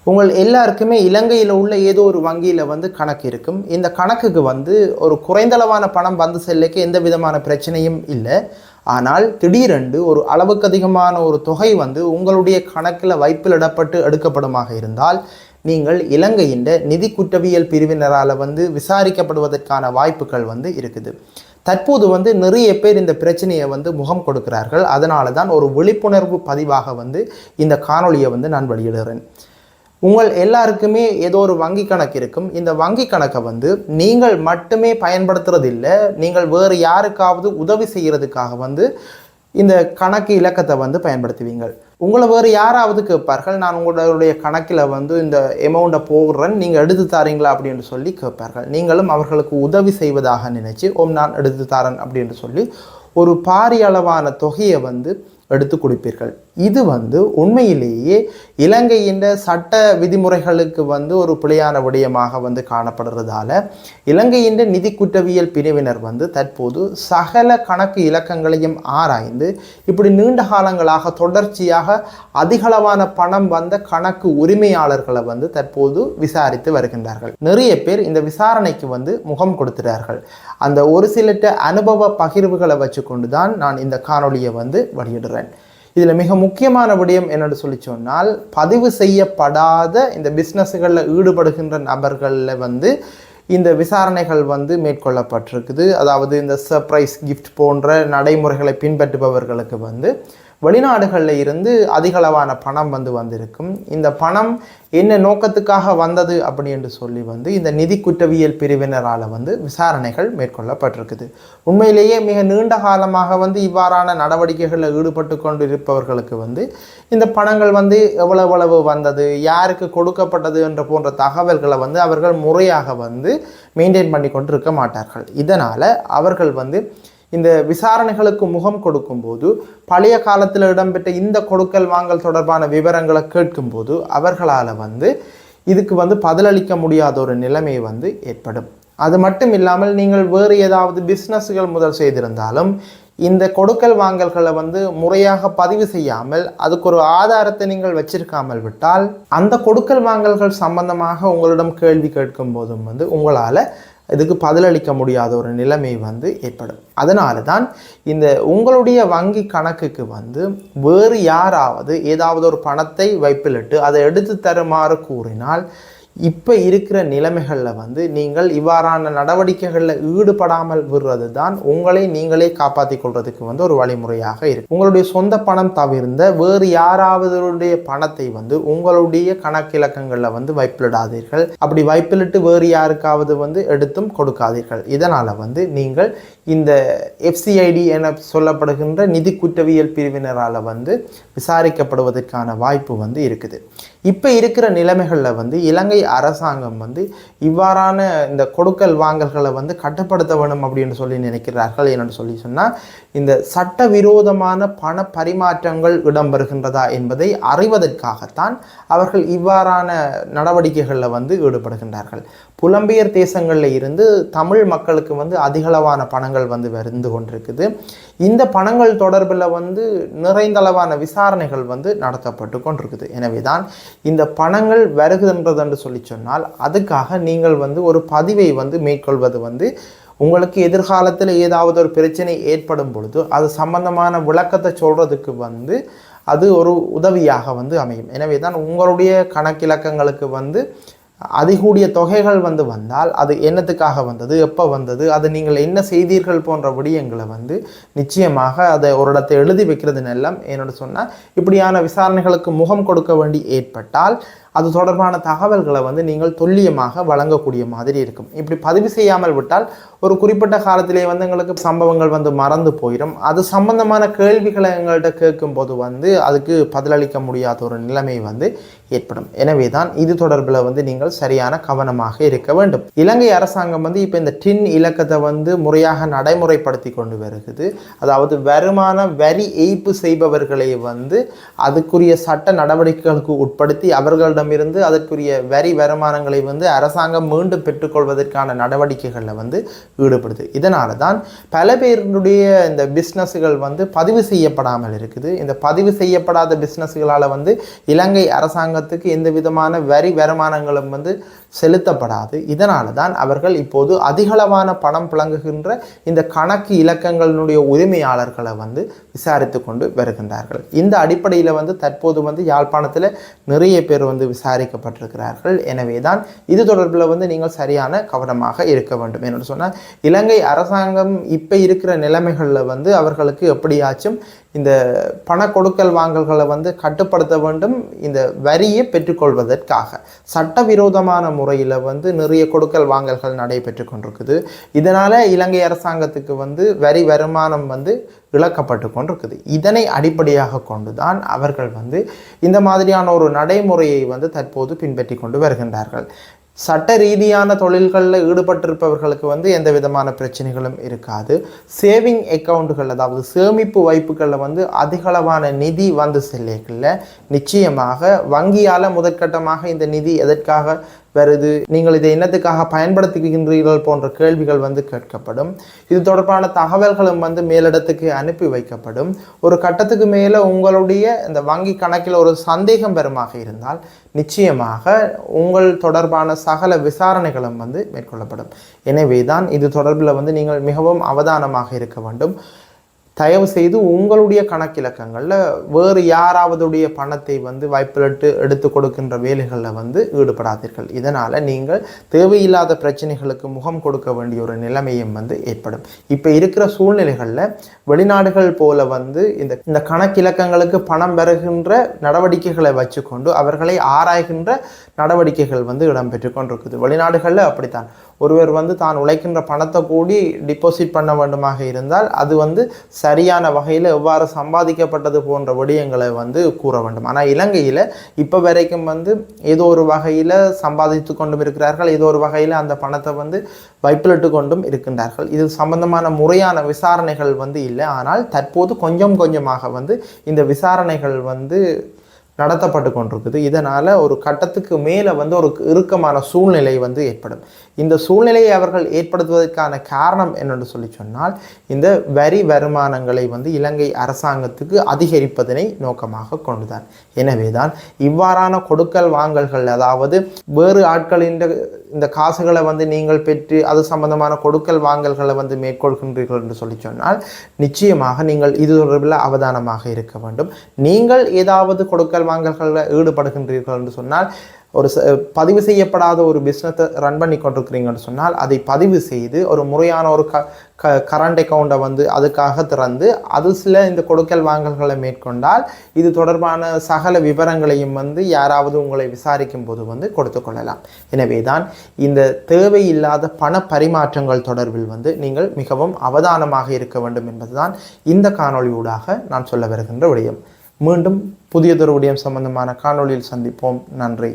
உங்கள் எல்லாருக்குமே இலங்கையில் உள்ள ஏதோ ஒரு வங்கியில் வந்து கணக்கு இருக்கும். இந்த கணக்குக்கு வந்து ஒரு குறைந்தளவான பணம் வந்து செல்லைக்கு எந்த விதமான பிரச்சனையும் இல்லை. ஆனால் திடீரென்று ஒரு அளவுக்கு அதிகமான ஒரு தொகை வந்து உங்களுடைய கணக்கில் வைப்பிலிடப்பட்டு எடுக்கப்படுமாக இருந்தால் நீங்கள் இலங்கையின் நிதி குற்றவியல் பிரிவினரால் வந்து விசாரிக்கப்படுவதற்கான வாய்ப்புகள் வந்து இருக்குது. தற்போது வந்து நிறைய பேர் இந்த பிரச்சனையை வந்து முகம் கொடுக்கிறார்கள். அதனால தான் ஒரு விழிப்புணர்வு பதிவாக வந்து இந்த காணொலியை வந்து நான் வெளியிடுறேன். உங்கள் எல்லாருக்குமே ஏதோ ஒரு வங்கி கணக்கு இருக்கும். இந்த வங்கி கணக்கை வந்து நீங்கள் மட்டுமே பயன்படுத்துறது இல்லை, நீங்கள் வேறு யாருக்காவது உதவி செய்கிறதுக்காக வந்து இந்த கணக்கு இலக்கத்தை வந்து பயன்படுத்துவீங்கள். உங்களை வேறு யாராவது கேட்பார்கள், நான் உங்களுடைய கணக்கில் வந்து இந்த அமௌண்ட்டை போடுறேன், நீங்கள் எடுத்து தாரீங்களா அப்படின்னு சொல்லி கேட்பார்கள். நீங்களும் அவர்களுக்கு உதவி செய்வதாக நினைச்சு நான் எடுத்து தாரேன் அப்படின்னு சொல்லி ஒரு பாரிய அளவான தொகையை வந்து எடுத்து கொடுப்பீர்கள். இது வந்து உண்மையிலேயே இலங்கையின் சட்ட விதிமுறைகளுக்கு வந்து ஒரு பிழையான விடயமாக வந்து காணப்படுறதால இலங்கையின் நிதி குற்றவியல் பிரிவினர் வந்து தற்போது சகல கணக்கு இலக்கங்களையும் ஆராய்ந்து இப்படி நீண்ட காலங்களாக தொடர்ச்சியாக அதிகளவான பணம் வந்த கணக்கு உரிமையாளர்களை வந்து தற்போது விசாரித்து வருகின்றார்கள். நிறைய பேர் இந்த விசாரணைக்கு வந்து முகம் கொடுக்கிறார்கள். அந்த ஒரு சில அனுபவ பகிர்வுகளை வச்சு கொண்டு தான் நான் இந்த காணொலியை வந்து வெளியிடுறேன். இதில் மிக முக்கியமான விடயம் என்னென்னு சொல்லி சொன்னால், பதிவு செய்யப்படாத இந்த பிஸ்னஸுகளில் ஈடுபடுகின்ற நபர்களில் வந்து இந்த விசாரணைகள் வந்து மேற்கொள்ளப்பட்டிருக்குது. அதாவது இந்த சர்ப்ரைஸ் கிஃப்ட் போன்ற நடைமுறைகளை பின்பற்றுபவர்களுக்கு வந்து வெளிநாடுகளில் இருந்து அதிகளவான பணம் வந்து வந்திருக்கும். இந்த பணம் என்ன நோக்கத்துக்காக வந்தது அப்படி என்று சொல்லி வந்து இந்த நிதி குற்றவியல் பிரிவினரால் வந்து விசாரணைகள் மேற்கொள்ளப்பட்டிருக்குது. உண்மையிலேயே மிக நீண்ட காலமாக வந்து இவ்வாறான நடவடிக்கைகளில் ஈடுபட்டு கொண்டு இருப்பவர்களுக்கு வந்து இந்த பணங்கள் வந்து எவ்வளவு வந்தது, யாருக்கு கொடுக்கப்பட்டது என்ற போன்ற தகவல்களை வந்து அவர்கள் முறையாக வந்து மெயின்டைன் பண்ணி கொண்டு இருக்க மாட்டார்கள். இதனால் அவர்கள் வந்து இந்த விசாரணைகளுக்கு முகம் கொடுக்கும்போது பழைய காலத்தில் இடம்பெற்ற இந்த கொடுக்கல் வாங்கல் தொடர்பான விவரங்களை கேட்கும்போது அவர்களால் வந்து இதுக்கு வந்து பதிலளிக்க முடியாத ஒரு நிலைமை வந்து ஏற்படும். அது மட்டும் இல்லாமல் நீங்கள் வேறு ஏதாவது பிஸ்னஸ்கள் முதல் செய்திருந்தாலும் இந்த கொடுக்கல் வாங்கல்களை வந்து முறையாக பதிவு செய்யாமல் அதுக்கு ஒரு ஆதாரத்தை நீங்கள் வச்சிருக்காமல் விட்டால் அந்த கொடுக்கல் வாங்கல்கள் சம்பந்தமாக உங்களிடம் கேள்வி கேட்கும் போதும் வந்து உங்களால் இதுக்கு பதிலளிக்க முடியாத ஒரு நிலைமை வந்து ஏற்படும். அதனால தான் இந்த உங்களுடைய வங்கி கணக்குக்கு வந்து வேறு யாராவது ஏதாவது ஒரு பணத்தை வைப்பிலிட்டு அதை எடுத்து தருமாறு கூறினால் இப்போ இருக்கிற நிலைமைகளில் வந்து நீங்கள் இவ்வாறான நடவடிக்கைகளில் ஈடுபடாமல் விடுறது தான் உங்களை நீங்களே காப்பாற்றி கொள்றதுக்கு வந்து ஒரு வழிமுறையாக இருக்கு. உங்களுடைய சொந்த பணம் தவிர்ந்த வேறு யாராவதுடைய பணத்தை வந்து உங்களுடைய கணக்கிலக்கங்களில் வந்து வைப்பிலிடாதீர்கள். அப்படி வைப்பிலிட்டு வேறு யாருக்காவது வந்து எடுத்தும் கொடுக்காதீர்கள். இதனால் வந்து நீங்கள் இந்த FCID என சொல்லப்படுகின்ற நிதி குற்றவியல் பிரிவினரால் வந்து விசாரிக்கப்படுவதற்கான வாய்ப்பு வந்து இருக்குது. இப்போ இருக்கிற நிலைமைகளில் வந்து இலங்கை அரசாங்கம் வந்து இவ்வாறான இந்த கொடுக்கல் வாங்கல்களை வந்து கட்டுப்படுத்த வேணும் அப்படின்னு சொல்லி நினைக்கிறார்கள். என்னென்னு சொல்லி சொன்னால், இந்த சட்டவிரோதமான பண பரிமாற்றங்கள் இடம்பெறுகின்றதா என்பதை அறிவதற்காகத்தான் அவர்கள் இவ்வாறான நடவடிக்கைகளில் வந்து ஈடுபடுகின்றார்கள். புலம்பெயர் தேசங்களில் இருந்து தமிழ் மக்களுக்கு வந்து அதிகளவான பணங்கள் வந்து வந்து கொண்டிருக்குது. இந்த பணங்கள் தொடர்பில் வந்து நிறைந்தளவான விசாரணைகள் வந்து நடத்தப்பட்டு கொண்டிருக்குது. எனவே தான் இந்த பணங்கள் வருகின்றது என்று சொல்லி சொன்னால் அதுக்காக நீங்கள் வந்து ஒரு பதிவை வந்து மேற்கொள்வது வந்து உங்களுக்கு எதிர்காலத்தில் ஏதாவது ஒரு பிரச்சனை ஏற்படும் பொழுது அது சம்பந்தமான விளக்கத்தை சொல்கிறதுக்கு வந்து அது ஒரு உதவியாக வந்து அமையும். எனவே தான் உங்களுடைய கணக்கிலக்கங்களுக்கு வந்து அதிகூடிய தொகைகள் வந்து வந்தால் அது என்னத்துக்காக வந்தது, எப்போ வந்தது, அது நீங்கள் என்ன செய்தீர்கள் போன்ற விடயங்களை வந்து நிச்சயமாக அதை ஒரு இடத்தை எழுதி வைக்கிறதுன்னு எல்லாம் என்னோட சொன்னால் இப்படியான விசாரணைகளுக்கு முகம் கொடுக்க வேண்டி ஏற்பட்டால் அது தொடர்பான தகவல்களை வந்து நீங்கள் துல்லியமாக வழங்கக்கூடிய மாதிரி இருக்கும். இப்படி பதிவு செய்யாமல் விட்டால் ஒரு குறிப்பிட்ட காலத்திலே வந்து எங்களுக்கு சம்பவங்கள் வந்து மறந்து போயிடும். அது சம்பந்தமான கேள்விகளை எங்கள்கிட்ட கேட்கும்போது வந்து அதுக்கு பதிலளிக்க முடியாத ஒரு நிலைமை வந்து ஏற்படும். எனவே தான் இது தொடர்பில் வந்து நீங்கள் சரியான கவனமாக இருக்க வேண்டும். இலங்கை அரசாங்கம் வந்து இப்போ இந்த டின் இலக்கத்தை வந்து முறையாக நடைமுறைப்படுத்தி கொண்டு வருகிறது. அதாவது வருமான வரி ஏய்ப்பு செய்பவர்களை வந்து அதுக்குரிய சட்ட நடவடிக்கைகளுக்கு உட்படுத்தி அவர்களிடம் இருந்து அதற்குரிய வரி வருமானங்களை வந்து அரசாங்கம் மீண்டும் பெற்றுக்கொள்வதற்கான நடவடிக்கைகளில் வந்து ஈடுபடுது. இதனால தான் பல பேருடைய இந்த பிஸ்னஸ்கள் வந்து பதிவு செய்யப்படாமல் இருக்குது. இந்த பதிவு செய்யப்படாத பிஸ்னஸ்களால் வந்து இலங்கை அரசாங்கத்துக்கு எந்த விதமான வரி வருமானங்களும் வந்து செலுத்தப்படாது. இதனால தான் அவர்கள் இப்போது அதிகளவான பணம் புழங்குகின்ற இந்த கணக்கு இலக்கங்களினுடைய உரிமையாளர்களை வந்து விசாரித்து கொண்டு வருகின்றார்கள். இந்த அடிப்படையில் வந்து தற்போது வந்து யாழ்ப்பாணத்தில் நிறைய பேர் வந்து விசாரிக்கப்பட்டிருக்கிறார்கள். எனவே தான் இது தொடர்பில் வந்து நீங்கள் சரியான கவனமாக இருக்க வேண்டும். என்று சொன்னால் இலங்கை அரசாங்கம் இப்போ இருக்கிற நிலைமைகளில் வந்து அவர்களுக்கு எப்படியாச்சும் இந்த பண கொடுக்கல் வாங்கல்களை வந்து கட்டுப்படுத்த வேண்டும். இந்த வரியை பெற்றுக்கொள்வதற்காக சட்டவிரோதமான முறையில் வந்து நிறைய கொடுக்கல் வாங்கல்கள் நடைபெற்று கொண்டிருக்குது. இதனால் இலங்கை அரசாங்கத்துக்கு வந்து வரி வருமானம் வந்து இழக்கப்பட்டு கொண்டிருக்குது. இதனை அடிப்படையாக கொண்டு தான் அவர்கள் வந்து இந்த மாதிரியான ஒரு நடைமுறையை வந்து தற்போது பின்பற்றி கொண்டு வருகின்றார்கள். சட்ட ரீதியான தொழில்களில் ஈடுபட்டிருப்பவர்களுக்கு வந்து எந்த விதமான பிரச்சனைகளும் இருக்காது. சேவிங் அக்கௌண்ட்டுகள், அதாவது சேமிப்பு வைப்புகளில் வந்து அதிகளவான நிதி வந்து செல்லைகளில் நிச்சயமாக வங்கியால் முதற்கட்டமாக இந்த நிதி எதற்காக வருது, நீங்கள் இதை என்னத்துக்காக பயன்படுத்துகின்றீர்கள் போன்ற கேள்விகள் வந்து கேட்கப்படும். இது தொடர்பான தகவல்களும் வந்து மேலிடத்துக்கு அனுப்பி வைக்கப்படும். ஒரு கட்டத்துக்கு மேலே உங்களுடைய இந்த வங்கி கணக்கில் ஒரு சந்தேகம் பெறுமாக இருந்தால் நிச்சயமாக உங்கள் தொடர்பான சகல விசாரணைகளும் வந்து மேற்கொள்ளப்படும். எனவே தான் இது தொடர்பில் வந்து நீங்கள் மிகவும் அவதானமாக இருக்க வேண்டும். தயவு செய்து உங்களுடைய கணக்கிலக்கங்களில் வேறு யாராவதுடைய பணத்தை வந்து வாய்ப்பிலிட்டு எடுத்து கொடுக்கின்ற வேலைகளில் வந்து ஈடுபடாதீர்கள். இதனால் நீங்கள் தேவையில்லாத பிரச்சனைகளுக்கு முகம் கொடுக்க வேண்டிய ஒரு நிலைமையும் வந்து ஏற்படும். இப்போ இருக்கிற சூழ்நிலைகளில் வெளிநாடுகள் போல வந்து இந்த கணக்கிலக்கங்களுக்கு பணம் பெறுகின்ற நடவடிக்கைகளை வச்சுக்கொண்டு அவர்களை ஆராய்கின்ற நடவடிக்கைகள் வந்து இடம்பெற்று கொண்டிருக்குது. வெளிநாடுகளில் அப்படித்தான் ஒருவர் வந்து தான் உழைக்கின்ற பணத்தை கூடி டிபாசிட் பண்ண வேண்டுமாக இருந்தால் அது வந்து சரியான வகையில் எவ்வாறு சம்பாதிக்கப்பட்டது போன்ற விடயங்களை வந்து கூற வேண்டும். ஆனால் இலங்கையில் இப்போ வரைக்கும் வந்து ஏதோ ஒரு வகையில் சம்பாதித்து கொண்டும் இருக்கிறார்கள், ஏதோ ஒரு வகையில் அந்த பணத்தை வந்து வைப்பிலிட்டு கொண்டும் இருக்கின்றார்கள். இது சம்பந்தமான முறையான விசாரணைகள் வந்து இல்லை. ஆனால் தற்போது கொஞ்சம் கொஞ்சமாக வந்து இந்த விசாரணைகள் வந்து நடத்தப்பட்டு கொண்டிருக்குது. இதனால் ஒரு கட்டத்துக்கு மேலே வந்து ஒரு இறுக்கமான சூழ்நிலை வந்து ஏற்படும். இந்த சூழ்நிலையை அவர்கள் ஏற்படுத்துவதற்கான காரணம் என்னென்னு சொல்லி சொன்னால் இந்த வரி வருமானங்களை வந்து இலங்கை அரசாங்கத்துக்கு அதிகரிப்பதனை நோக்கமாக கொண்டுதான். எனவே தான் இவ்வாறான கொடுக்கல் வாங்கல்கள், அதாவது வேறு ஆட்களின் இந்த காசுகளை வந்து நீங்கள் பெற்று அது சம்பந்தமான கொடுக்கல் வாங்கல்களை வந்து மேற்கொள்கின்றீர்கள் என்று சொல்லி சொன்னால் நிச்சயமாக நீங்கள் இது தொடர்பில் அவதானமாக இருக்க வேண்டும். நீங்கள் ஏதாவது கொடுக்கல் வாங்கல்களில் ஈடுபடுகின்றீர்கள் என்று சொன்னால் ஒரு பதிவு செய்யப்படாத ஒரு பிஸ்னஸை ரன் பண்ணி கொண்டிருக்கிறீங்கன்னு சொன்னால் அதை பதிவு செய்து ஒரு முறையான ஒரு கரண்ட் அக்கௌண்ட்டை வந்து அதுக்காக திறந்து அது சில இந்த கொடுக்கல் வாங்கல்களை மேற்கொண்டால் இது தொடர்பான சகல விவரங்களையும் வந்து யாராவது உங்களை விசாரிக்கும் போது வந்து கொடுத்து கொள்ளலாம். எனவே தான் இந்த தேவையில்லாத பண பரிமாற்றங்கள் தொடர்பில் வந்து நீங்கள் மிகவும் அவதானமாக இருக்க வேண்டும் என்பதுதான் இந்த காணொளியூடாக நான் சொல்ல வருகின்ற விடயம். மீண்டும் புதியதொரு விடயம் சம்பந்தமான காணொளியில் சந்திப்போம். நன்றி.